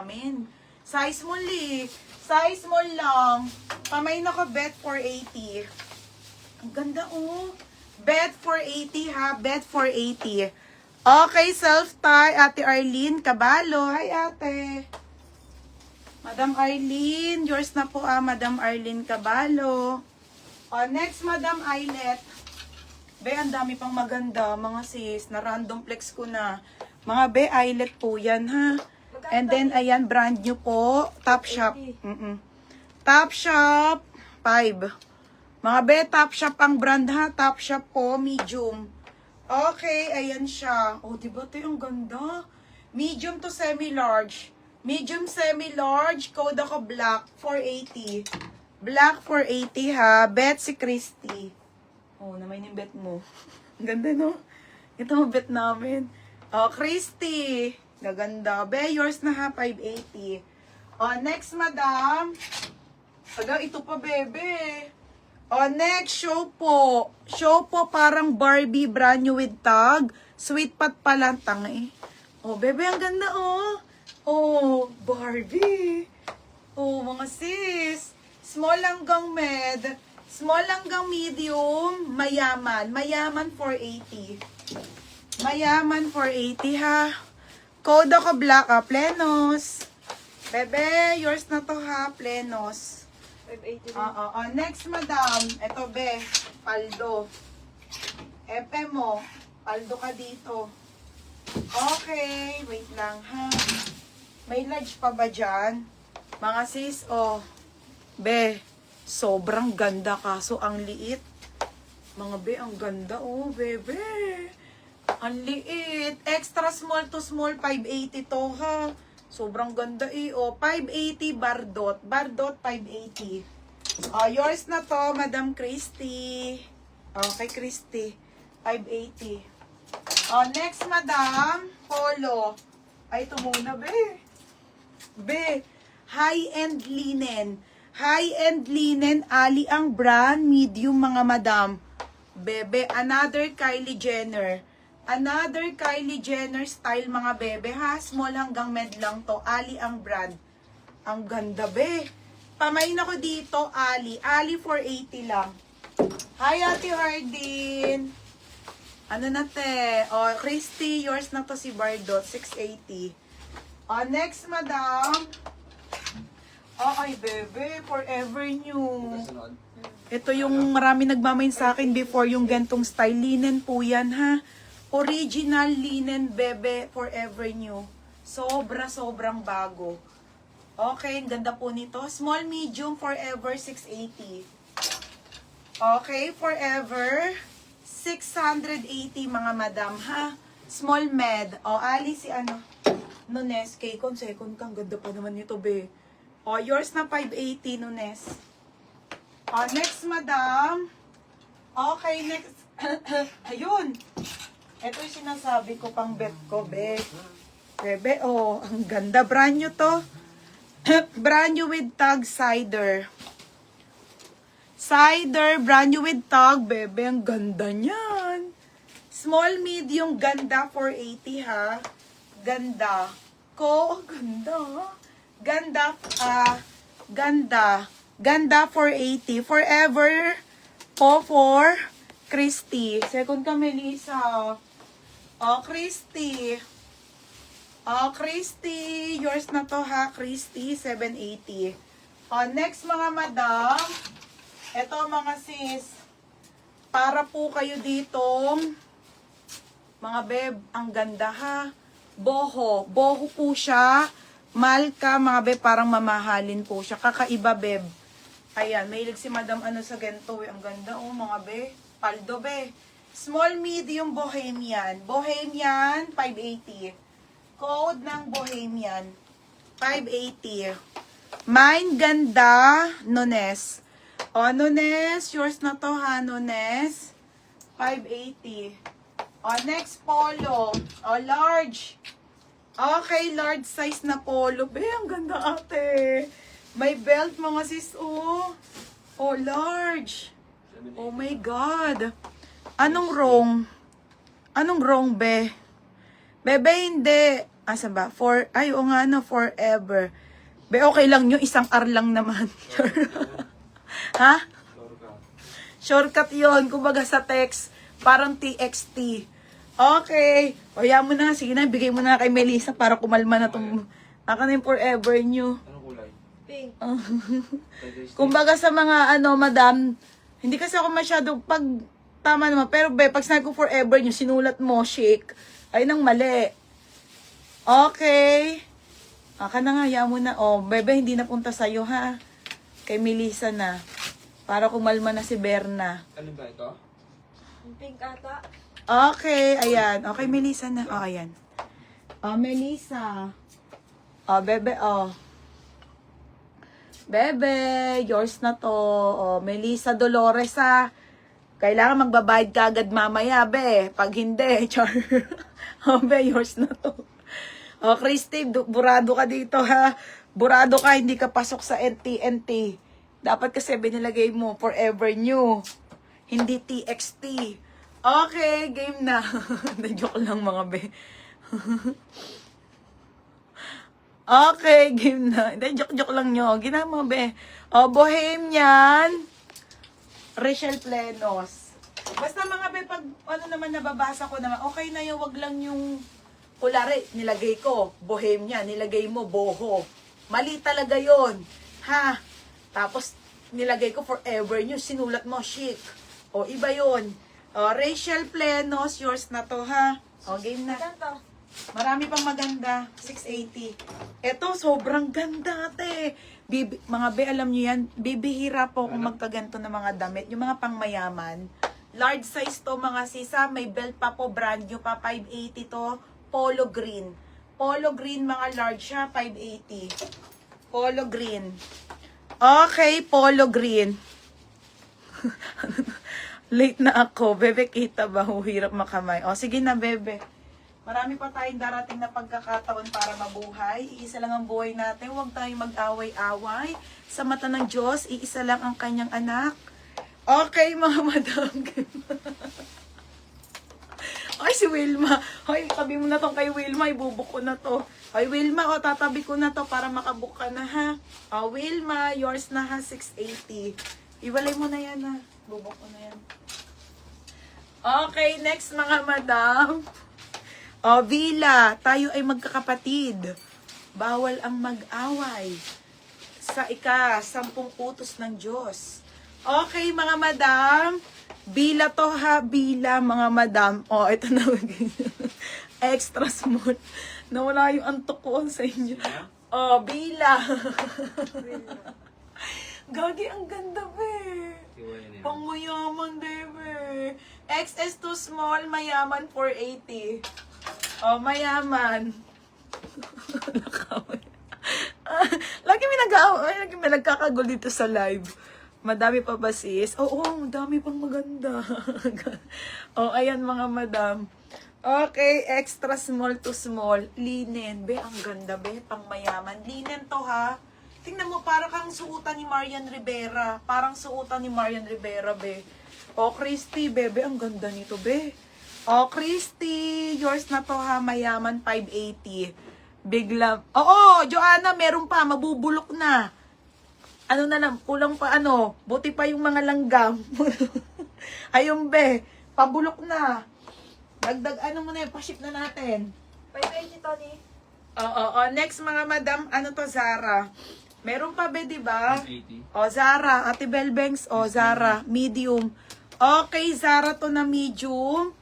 namin. Size small eh. Size small lang. Pamay na ko, bet 480. Ang ganda oh. Bet 480 ha. Bet 480. Okay, self-tie. Ate Arlene Cabalo. Hi, ate. Madam Arlene. Yours na po Madam Arlene Cabalo. Next, Madam Ailet. Be, ang dami pang maganda, mga sis. Na random flex ko na. Mga be, Ailet po yan, ha. And then, ayan, brand new po. Top Shop. Top Shop. 5. Mga be, Top Shop ang brand, ha. Top Shop po, medium. Okay, ayan siya. Oh, diba ito yung ganda? Medium to semi-large. Medium semi-large. Code ako black. 480. Black 480, ha. Bet si Christy. Oh, naman yung bet mo. Ganda, no? Ito ang bet namin. Oh, Christy. Gaganda. Be, yours na ha, 580. Oh, next, madam. Aga, ito pa, bebe. Oh, next, show po. Show po parang Barbie brand new with tag. Sweet pot pala, tanga eh. Oh, bebe, ang ganda, oh. Oh, Barbie. Oh, mga sis. Small hanggang med. Small hanggang medium. Mayaman. Mayaman 480. Mayaman 480 ha. Code ako black Plenos. Bebe, yours na to ha. Plenos. 580. Next madam. Ito be. Paldo. Epe mo. Paldo ka dito. Okay. Wait lang ha. May large pa ba dyan? Mga sis, oh. Be. Sobrang ganda kaso ang liit. Mga be, ang ganda oh. Bebe. Ang liit. Extra small to small, 580 to ha. Sobrang ganda eh. O, 580 Bardot. Bardot, 580. Yours na to, Madam Christy. Okay, Christy. 580. Next, Madam. Polo. Ay, ito muna, be. Be. High-end linen. High-end linen. Ali ang brand. Medium, mga madam. Bebe. Another Kylie Jenner. Another Kylie Jenner style mga bebe ha. Small hanggang med lang to. Ali ang brand. Ang ganda be. Pamain ako dito Ali. Ali 480 lang. Hi Ate Hardin. Ano na te? Christy, yours na to si Bardot. 680. Next madam. Ay bebe. Forever new. Ito yung marami nagmamain sa akin before yung gantong style. Linen po yan ha. Original linen bebe, forever new. Sobrang bago. Okay, ang ganda po nito. Small, medium, forever, 680. Okay, forever, 680 mga madam, ha? Small med. Ali si ano? Nunes, K-con, second kang ganda pa naman nito, be. Yours na 580, Nunes. Next, madam. Okay, next. Ayun. Ito yung sinasabi ko pang bet ko, be. Bebe, ang ganda. Brand new to. Brand new with tag cider. Cider, brand new with tag, bebe. Ang ganda niyan. Small, medium, ganda, 480 ha. Ganda. Ganda. Ganda, ganda. Ganda, 480. Forever po for Christy. Second ka, Melissa. Christy. Christy. Yours na to ha, Christy. 780. Next mga madam. Ito mga sis. Para po kayo ditong mga beb. Ang ganda ha. Boho. Boho po siya. Malka mga beb. Parang mamahalin po siya. Kakaiba beb. Ayan. Mahilig si madam ano sa ganito. Ang ganda mga beb. Paldo be. Small, medium, Bohemian. Bohemian, 580. Code ng Bohemian, 580. Mine, ganda, Nunes. Nunes, yours na to ha, Nunes. 580. Next, Polo. Large. Okay, large size na Polo. Be, ang ganda ate. May belt mga sis, large. Oh my God. Anong wrong? Anong wrong, be? Bebe, hindi. Asa ba? Ay, o nga, no, forever. Be, okay lang yun. Isang R lang naman. Ha? Shortcut yun. Kumbaga sa text, parang TXT. Okay. O, yan mo na. Sige na, bigay mo na kay Melissa para kumalma na itong... Aka na yung forever nyo. Anong kulay? Pink. Kumbaga sa mga madam, hindi kasi ako masyado pag tama naman. Pero be, pag sinabi ko forever nyo, sinulat mo, shake, ay nang mali. Okay. Aka na nga, yan mo na. Oh, bebe, hindi na punta sa'yo ha. Kay Melissa na. Para kumalma na si Berna. Ano ba ito? Pink ata. Okay, ayan. Okay, Melissa na. Oh, ayan. Oh, Melissa. Oh, bebe, oh. Bebe, yours na to. Oh, Melissa Dolores, ha. Kailangan magbabayad ka agad mamaya, be. Pag hindi, char. Oh, be, yours na to. Oh, Christy, burado ka dito, ha. Burado ka, hindi ka pasok sa NTNT. Dapat kasi binilagay mo, forever new. Hindi TXT. Okay, game na. Na-joke lang, mga be. Okay, game na. Hindi, joke lang nyo. Ginama, be. O, Bohemian. Rachel Plenos. Basta mga be, pag ano naman nababasa ko naman, okay na yun, wag lang yung, kulari, nilagay ko, Bohemian, nilagay mo, Boho. Mali talaga yon. Ha? Tapos, nilagay ko forever nyo, sinulat mo, chic. O, iba yon. O, Rachel Plenos, yours na to, ha? O, game na. Ganto. Marami pang maganda. 680. Ito, sobrang ganda, ate. Mga be, alam nyo yan, bibihira po kung magkaganto na mga damit. Yung mga pangmayaman. Large size to, mga sisa. May belt pa po, brand new pa. 580 to. Polo green. Polo green, mga large siya. 580. Polo green. Okay, polo green. Late na ako. Bebe, kita ba? Hirap makamay. O, sige na, bebe. Marami pa tayong darating na pagkakataon para mabuhay. Iisa lang ang buhay natin. Huwag tayong mag-away-away. Sa mata ng Diyos, iisa lang ang kanyang anak. Okay, mga madam. Ay, si Wilma. Ay, tabi mo na tong kay Wilma. Ibubuk ko na to. Ay, Wilma, o, tatabi ko na to para makabook ka na, ha? O, Wilma, yours na, ha? 680. Iwalay mo na yan, ha? Bubuk ko na yan. Okay, next, mga madam. O, Vila, tayo ay magkakapatid. Bawal ang mag-away. Sa 10 utos ng Diyos. Okay, mga madam. Bila to, ha? Bila, mga madam. O, ito na. Extra small. Nawala yung antok ko sa inyo. O, Bila. Gagi, ang ganda, be. Pang mayaman, bebe. XS too small, mayaman 480. Oh, mayaman. Lagi may nagkakagol dito sa live. Madami pa ba sis? Oo, madami pang maganda. Oh, ayan mga madam. Okay, extra small to small. Linen. Be, ang ganda, be. Pang mayaman. Linen to, ha. Tingnan mo, parang kang suotan ni Marian Rivera. Parang suotan ni Marian Rivera, be. Oh, Christy, bebe, ang ganda nito, be. Oh, Christy, yours na to, ha, mayaman, 580. Big love. Oo, Joanna, meron pa, mabubulok na. Ano na lang, kulang pa, buti pa yung mga langgam. Ayun, be, pabulok na. Dagdag, mo na yun, pa-ship na natin. 580 to ni. Oo, next mga madam, to, Zara. Meron pa, be, diba? 180. O, Zara, Ate Belbanks, Zara, medium. Okay, Zara to na medium.